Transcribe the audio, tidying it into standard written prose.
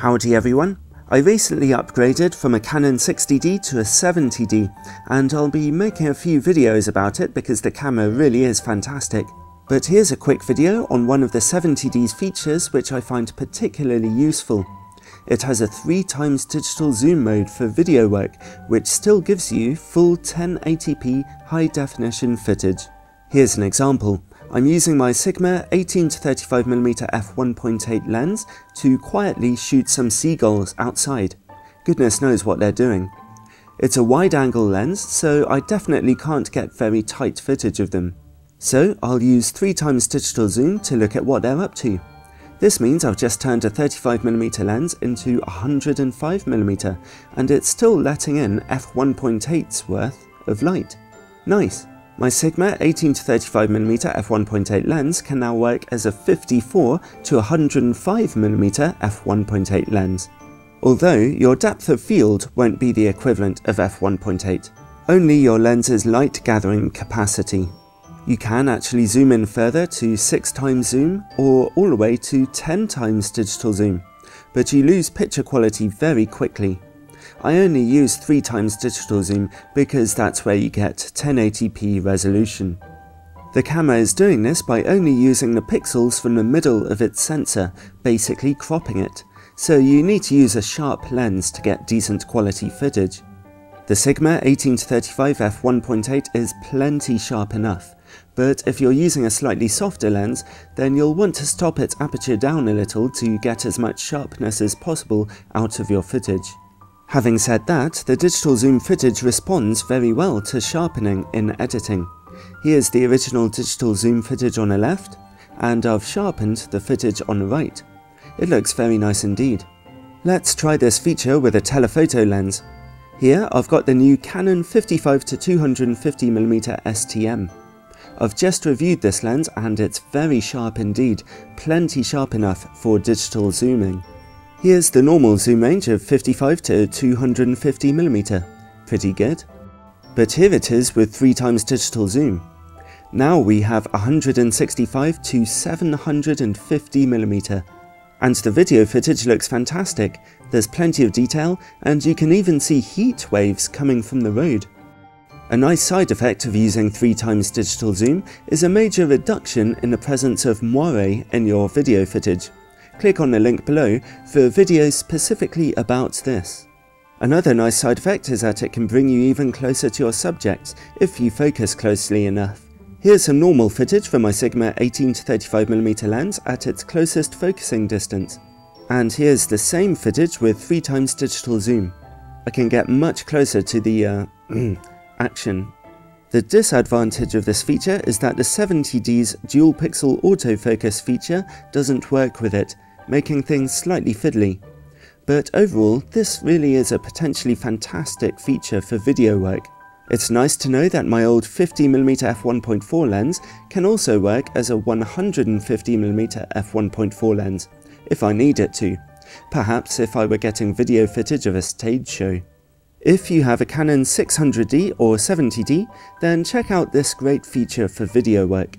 Howdy everyone, I recently upgraded from a Canon 60D to a 70D and I'll be making a few videos about it because the camera really is fantastic. But here's a quick video on one of the 70D's features which I find particularly useful. It has a 3x digital zoom mode for video work which still gives you full 1080p high definition footage. Here's an example. I'm using my Sigma 18-35mm f1.8 lens to quietly shoot some seagulls outside. Goodness knows what they're doing. It's a wide angle lens, so I definitely can't get very tight footage of them. So I'll use 3x digital zoom to look at what they're up to. This means I've just turned a 35mm lens into 105mm and it's still letting in f1.8's worth of light. Nice! My Sigma 18-35mm f1.8 lens can now work as a 54 to 105mm f1.8 lens. Although your depth of field won't be the equivalent of f1.8, only your lens's light gathering capacity. You can actually zoom in further to 6x zoom or all the way to 10x digital zoom, but you lose picture quality very quickly. I only use 3x digital zoom because that's where you get 1080p resolution. The camera is doing this by only using the pixels from the middle of its sensor, basically cropping it, so you need to use a sharp lens to get decent quality footage. The Sigma 18-35 f1.8 is plenty sharp enough, but if you're using a slightly softer lens, then you'll want to stop its aperture down a little to get as much sharpness as possible out of your footage. Having said that, the digital zoom footage responds very well to sharpening in editing. Here's the original digital zoom footage on the left, and I've sharpened the footage on the right. It looks very nice indeed. Let's try this feature with a telephoto lens. Here I've got the new Canon 55-250mm STM. I've just reviewed this lens and it's very sharp indeed, plenty sharp enough for digital zooming. Here's the normal zoom range of 55 to 250mm, pretty good. But here it is with 3x digital zoom. Now we have 165 to 750mm. And the video footage looks fantastic, there's plenty of detail and you can even see heat waves coming from the road. A nice side effect of using 3x digital zoom is a major reduction in the presence of moiré in your video footage. Click on the link below for videos specifically about this. Another nice side effect is that it can bring you even closer to your subject if you focus closely enough. Here's some normal footage from my Sigma 18-35mm lens at its closest focusing distance. And here's the same footage with 3x digital zoom. I can get much closer to the action. The disadvantage of this feature is that the 70D's dual pixel autofocus feature doesn't work with it, making things slightly fiddly. But overall, this really is a potentially fantastic feature for video work. It's nice to know that my old 50mm f1.4 lens can also work as a 150mm f1.4 lens, if I need it to, perhaps if I were getting video footage of a stage show. If you have a Canon 600D or 70D, then check out this great feature for video work.